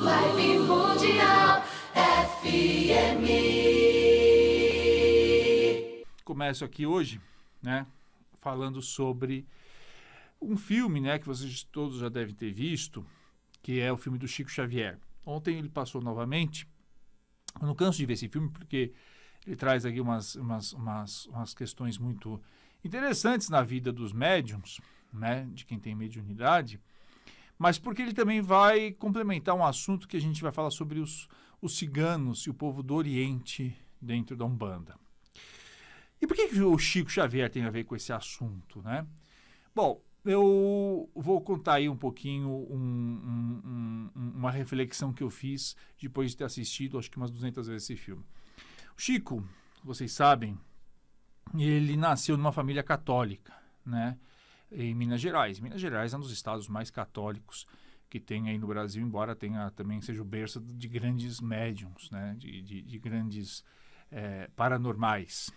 Vibe Mundial FM. Começo aqui hoje, né, falando sobre um filme, né, que vocês todos já devem ter visto, que é o filme do Chico Xavier. Ontem ele passou novamente. Eu não canso de ver esse filme porque ele traz aqui umas questões muito interessantes na vida dos médiums, né, de quem tem mediunidade, mas porque ele também vai complementar um assunto que a gente vai falar sobre os ciganos e o povo do Oriente dentro da Umbanda. E por que o Chico Xavier tem a ver com esse assunto, né? Bom, eu vou contar aí um pouquinho uma reflexão que eu fiz depois de ter assistido, acho que umas 200 vezes esse filme. O Chico, vocês sabem, ele nasceu numa família católica, né? Em Minas Gerais. Minas Gerais é um dos estados mais católicos que tem aí no Brasil, embora também seja o berço de grandes médiums, né? de grandes paranormais.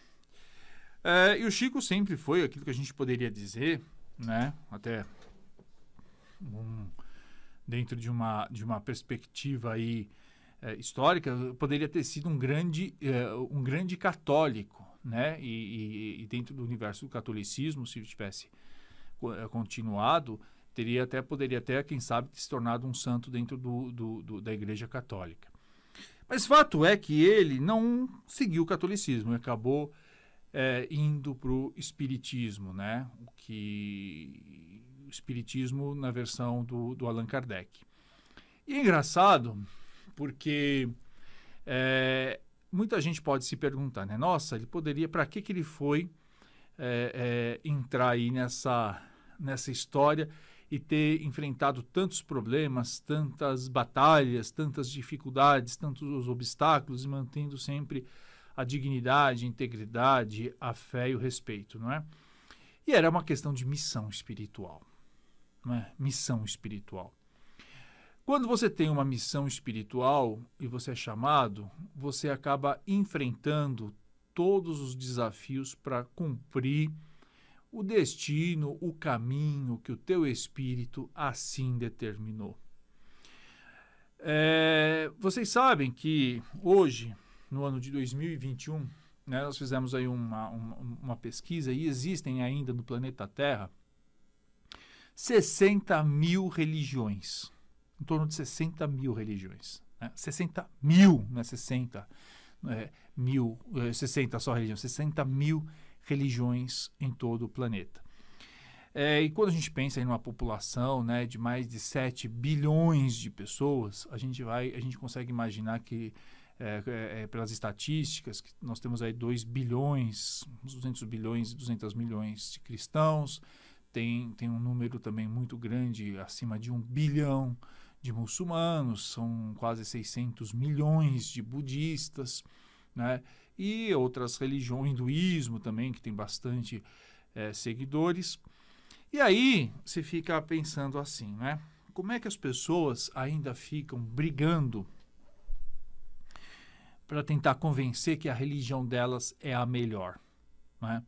E o Chico sempre foi aquilo que a gente poderia dizer, né? Até dentro de uma perspectiva aí, histórica, poderia ter sido um grande católico, né? E dentro do universo do catolicismo, se tivesse continuado, poderia até, quem sabe, se tornado um santo dentro da Igreja Católica. Mas fato é que ele não seguiu o catolicismo, ele acabou indo para o espiritismo, né? O espiritismo na versão do Allan Kardec. E é engraçado porque muita gente pode se perguntar, né? Nossa, ele poderia, para que ele foi entrar aí nessa história e ter enfrentado tantos problemas, tantas batalhas, tantas dificuldades, tantos obstáculos e mantendo sempre a dignidade, a integridade, a fé e o respeito, não é? E era uma questão de missão espiritual, não é? Missão espiritual. Quando você tem uma missão espiritual e você é chamado, você acaba enfrentando todos os desafios para cumprir o destino, o caminho que o teu espírito assim determinou. Vocês sabem que hoje, no ano de 2021, né, nós fizemos aí uma pesquisa e existem ainda no planeta Terra 60 mil religiões, em torno de 60 mil religiões. Né? 60 mil, não é 60 mil, 60 só religiões, 60 mil religiões em todo o planeta. E quando a gente pensa em uma população, né, de mais de 7 bilhões de pessoas, a gente consegue imaginar que, pelas estatísticas, que nós temos aí 2 bilhões, 200 bilhões e 200 milhões de cristãos, tem um número também muito grande, acima de 1 bilhão de muçulmanos, são quase 600 milhões de budistas, né? E outras religiões, o hinduísmo também, que tem bastante seguidores. E aí você fica pensando assim, né? Como é que as pessoas ainda ficam brigando para tentar convencer que a religião delas é a melhor, né?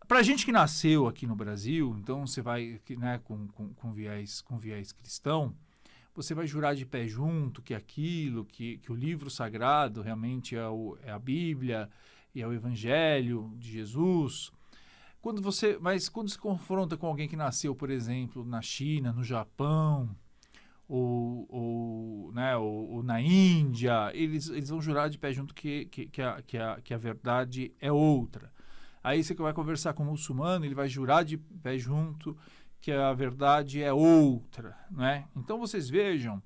Para a gente que nasceu aqui no Brasil, então você vai, né, com viés cristão, você vai jurar de pé junto que aquilo, que o livro sagrado realmente é a Bíblia e é o Evangelho de Jesus. Mas quando se confronta com alguém que nasceu, por exemplo, na China, no Japão, ou na Índia, eles vão jurar de pé junto que a verdade é outra. Aí você vai conversar com um muçulmano, ele vai jurar de pé junto que a verdade é outra, né? Então vocês vejam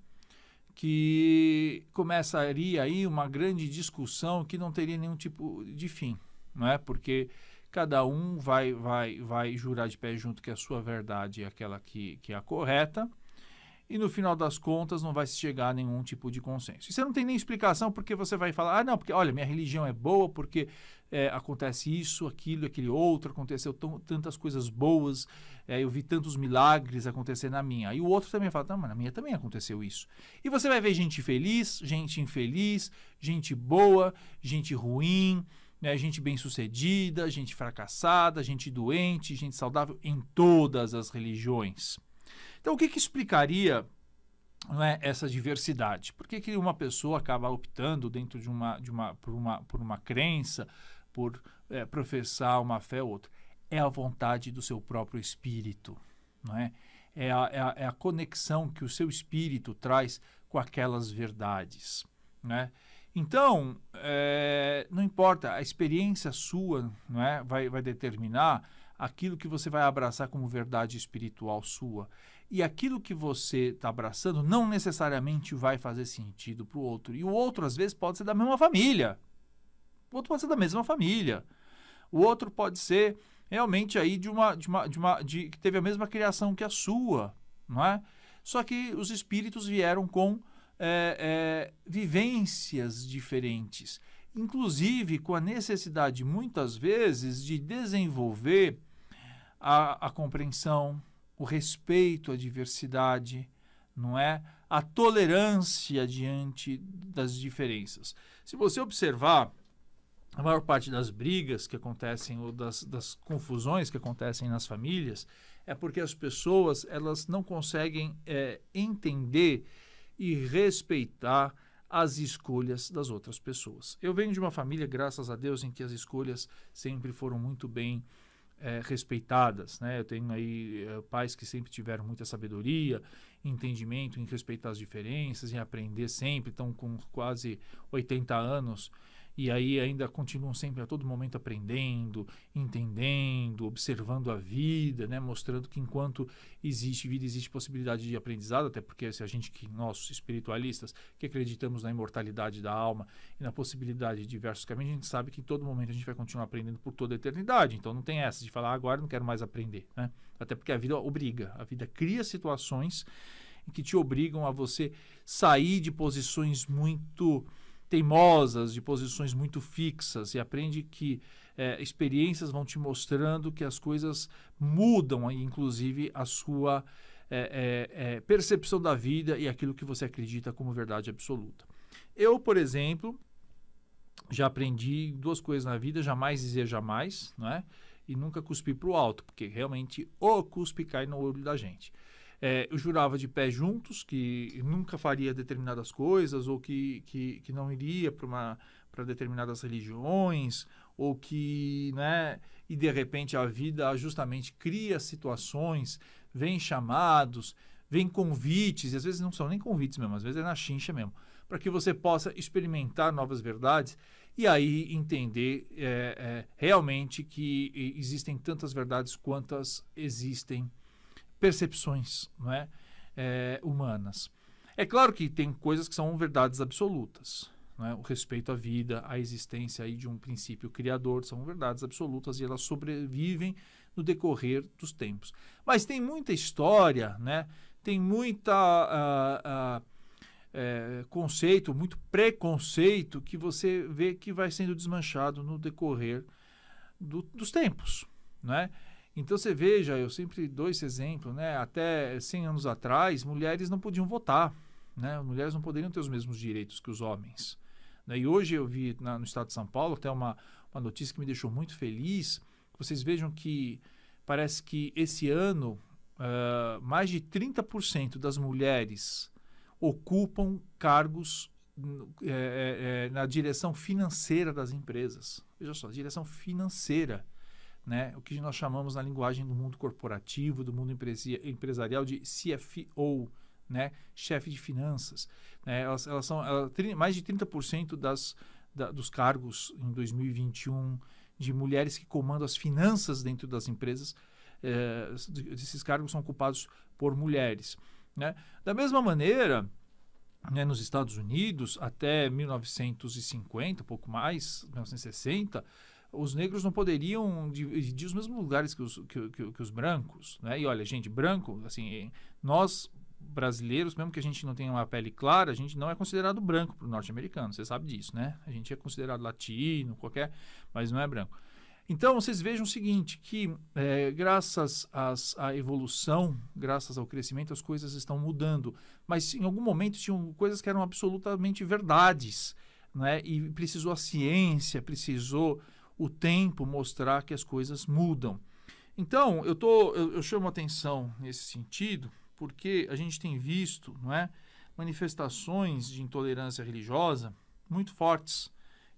que começaria aí uma grande discussão que não teria nenhum tipo de fim, não é? Porque cada um vai jurar de pé junto que a sua verdade é aquela que é a correta, e no final das contas não vai se chegar a nenhum tipo de consenso. E você não tem nem explicação porque você vai falar, não, porque olha, minha religião é boa porque acontece isso, aquilo, aquele outro, aconteceu tantas coisas boas, eu vi tantos milagres acontecer na minha. E o outro também fala, não, mas na minha também aconteceu isso. E você vai ver gente feliz, gente infeliz, gente boa, gente ruim, né, gente bem-sucedida, gente fracassada, gente doente, gente saudável em todas as religiões. Então, o que explicaria não é, essa diversidade? Por que uma pessoa acaba optando dentro por uma crença, por professar uma fé ou outra? É a vontade do seu próprio espírito, não é? É a conexão que o seu espírito traz com aquelas verdades, né? Então, não importa, a experiência sua, não é, vai determinar aquilo que você vai abraçar como verdade espiritual sua. E aquilo que você está abraçando não necessariamente vai fazer sentido para o outro. E o outro, às vezes, pode ser da mesma família. O outro pode ser da mesma família. O outro pode ser realmente aí que teve a mesma criação que a sua, não é? Só que os espíritos vieram com vivências diferentes, inclusive com a necessidade, muitas vezes, de desenvolver a compreensão, o respeito à diversidade, não é? A tolerância diante das diferenças. Se você observar, a maior parte das brigas que acontecem ou das confusões que acontecem nas famílias é porque as pessoas elas não conseguem entender e respeitar as escolhas das outras pessoas. Eu venho de uma família, graças a Deus, em que as escolhas sempre foram muito bem respeitadas, né? Eu tenho aí pais que sempre tiveram muita sabedoria, entendimento em respeitar as diferenças, em aprender sempre, estão com quase 80 anos e aí ainda continuam sempre a todo momento aprendendo, entendendo, observando a vida, né? Mostrando que enquanto existe vida, existe possibilidade de aprendizado, até porque se a gente, nós espiritualistas, que acreditamos na imortalidade da alma e na possibilidade de diversos caminhos, a gente sabe que em todo momento a gente vai continuar aprendendo por toda a eternidade. Então não tem essa de falar, agora não quero mais aprender, né? Até porque a vida obriga, a vida cria situações em que te obrigam a você sair de posições muito teimosas, de posições muito fixas, e aprende que experiências vão te mostrando que as coisas mudam, inclusive a sua percepção da vida e aquilo que você acredita como verdade absoluta. Eu, por exemplo, já aprendi duas coisas na vida: jamais dizer jamais, não é? E nunca cuspir para o alto, porque realmente o cuspe cai no olho da gente. Eu jurava de pé juntos que nunca faria determinadas coisas, ou que não iria para determinadas religiões, ou que, né, e de repente a vida justamente cria situações, vem chamados, vem convites, e às vezes não são nem convites mesmo, às vezes é na chincha mesmo, para que você possa experimentar novas verdades e aí entender realmente que existem tantas verdades quantas existem percepções, não é? Humanas. É claro que tem coisas que são verdades absolutas, não é? O respeito à vida, a existência aí de um princípio criador, são verdades absolutas e elas sobrevivem no decorrer dos tempos. Mas tem muita história, né? Tem muita conceito, muito preconceito que você vê que vai sendo desmanchado no decorrer dos tempos, não é? Então você veja, eu sempre dou esse exemplo, né? Até 100 anos atrás, mulheres não podiam votar, né? Mulheres não poderiam ter os mesmos direitos que os homens, né? E hoje eu vi no estado de São Paulo até uma notícia que me deixou muito feliz. Vocês vejam que parece que esse ano mais de 30% das mulheres ocupam cargos na direção financeira das empresas. Veja só, direção financeira, né? O que nós chamamos na linguagem do mundo corporativo, do mundo empresarial, de CFO, né? Chefe de finanças, né? Elas são mais de 30% dos cargos em 2021 de mulheres que comandam as finanças dentro das empresas. Esses cargos são ocupados por mulheres, né? Da mesma maneira, né, nos Estados Unidos, até 1950, pouco mais, 1960, os negros não poderiam dividir os mesmos lugares que os brancos, né? E olha, gente, branco, assim, nós brasileiros, mesmo que a gente não tenha uma pele clara, a gente não é considerado branco para o norte-americano, você sabe disso, né? A gente é considerado latino, mas não é branco. Então, vocês vejam o seguinte, que graças à evolução, graças ao crescimento, as coisas estão mudando, mas em algum momento tinham coisas que eram absolutamente verdades, né? E precisou a ciência, precisou o tempo mostrar que as coisas mudam. Então, eu chamo a atenção nesse sentido, porque a gente tem visto, não é, manifestações de intolerância religiosa muito fortes.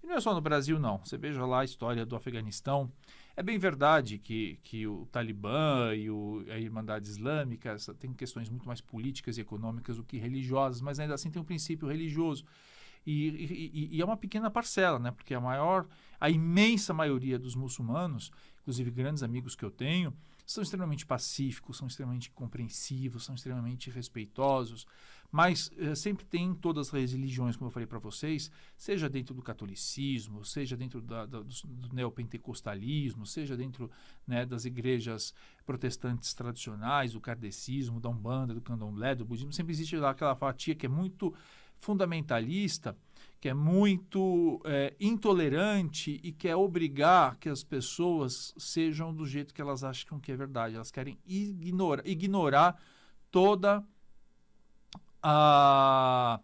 E não é só no Brasil, não. Você veja lá a história do Afeganistão. É bem verdade que o Talibã e a Irmandade Islâmica têm questões muito mais políticas e econômicas do que religiosas, mas ainda assim tem um princípio religioso. E é uma pequena parcela, né? Porque a imensa maioria dos muçulmanos, inclusive grandes amigos que eu tenho, são extremamente pacíficos, são extremamente compreensivos, são extremamente respeitosos, mas sempre tem todas as religiões, como eu falei para vocês, seja dentro do catolicismo, seja dentro do neopentecostalismo, seja dentro, né, das igrejas protestantes tradicionais, do kardecismo, da Umbanda, do Candomblé, do budismo, sempre existe lá aquela fatia que é muito fundamentalista, que é muito intolerante e quer obrigar que as pessoas sejam do jeito que elas acham que é verdade. Elas querem ignorar toda a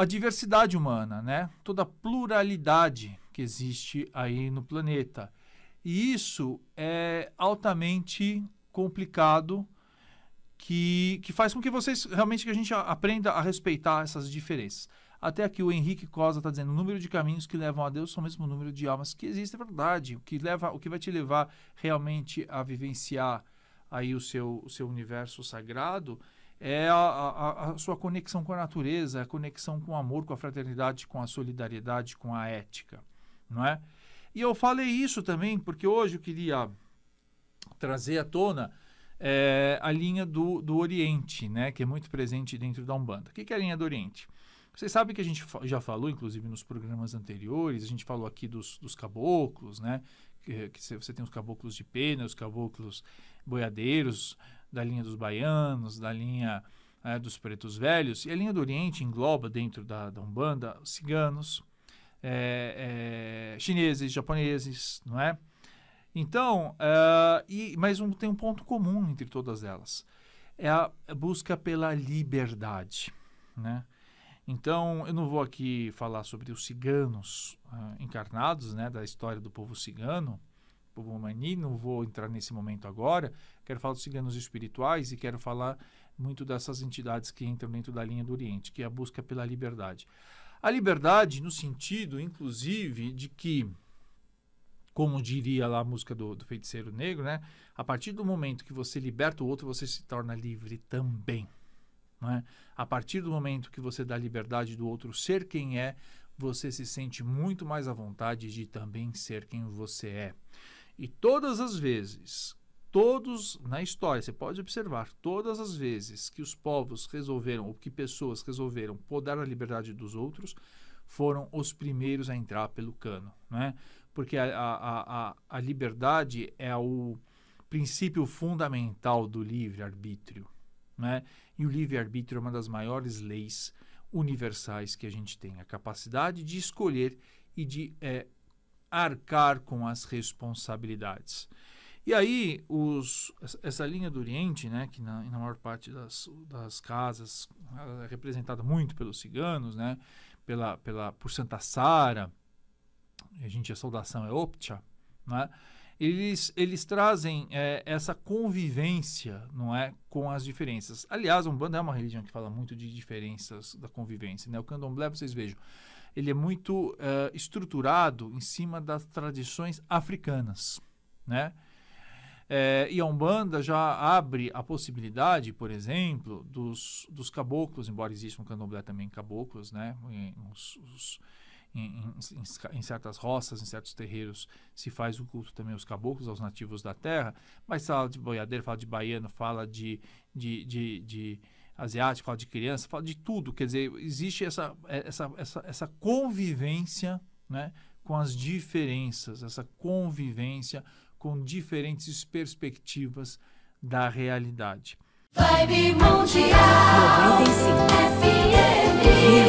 diversidade humana, né? Toda a pluralidade que existe aí no planeta. E isso é altamente complicado, que faz com que que a gente aprenda a respeitar essas diferenças. Até aqui o Henrique Cosa está dizendo: o número de caminhos que levam a Deus são o mesmo número de almas que existe. É verdade. O que vai te levar realmente a vivenciar aí o seu universo sagrado é a sua conexão com a natureza, a conexão com o amor, com a fraternidade, com a solidariedade, com a ética, não é? E eu falei isso também porque hoje eu queria trazer à tona a linha do Oriente, né, que é muito presente dentro da Umbanda. O que é a linha do Oriente? Vocês sabem que a gente já falou, inclusive nos programas anteriores, a gente falou aqui dos caboclos, né, que você tem os caboclos de pena, os caboclos boiadeiros, da linha dos baianos, da linha dos pretos velhos, e a linha do Oriente engloba dentro da Umbanda ciganos, chineses, japoneses, não é? Então, mas tem um ponto comum entre todas elas. É a busca pela liberdade, né? Então, eu não vou aqui falar sobre os ciganos encarnados, né, da história do povo cigano, povo Omani, não vou entrar nesse momento agora. Quero falar dos ciganos espirituais e quero falar muito dessas entidades que entram dentro da linha do Oriente, que é a busca pela liberdade. A liberdade no sentido, inclusive, de que, como diria lá a música do Feiticeiro Negro, né? A partir do momento que você liberta o outro, você se torna livre também. Não é? A partir do momento que você dá liberdade do outro ser quem é, você se sente muito mais à vontade de também ser quem você é. E todas as vezes, na história, você pode observar, todas as vezes que os povos resolveram, ou que pessoas resolveram podar a liberdade dos outros, foram os primeiros a entrar pelo cano, né? Porque a liberdade é o princípio fundamental do livre-arbítrio, né? E o livre-arbítrio é uma das maiores leis universais que a gente tem, a capacidade de escolher e de arcar com as responsabilidades. E aí, essa linha do Oriente, né, que na maior parte das casas é representada muito pelos ciganos, né, por Santa Sara, a saudação é Opcha, né? Eles trazem essa convivência, não é, com as diferenças. Aliás, a Umbanda é uma religião que fala muito de diferenças da convivência, né? O Candomblé, vocês vejam, ele é muito estruturado em cima das tradições africanas, né? E a Umbanda já abre a possibilidade, por exemplo, dos caboclos, embora exista no Candomblé também caboclos, né? Em certas roças, em certos terreiros, se faz o culto também aos caboclos, aos nativos da terra, mas fala de boiadeiro, fala de baiano, fala de asiático, fala de criança, fala de tudo. Quer dizer, existe essa convivência, né, com as diferenças, essa convivência com diferentes perspectivas da realidade. Vibe Mundial 95 FM.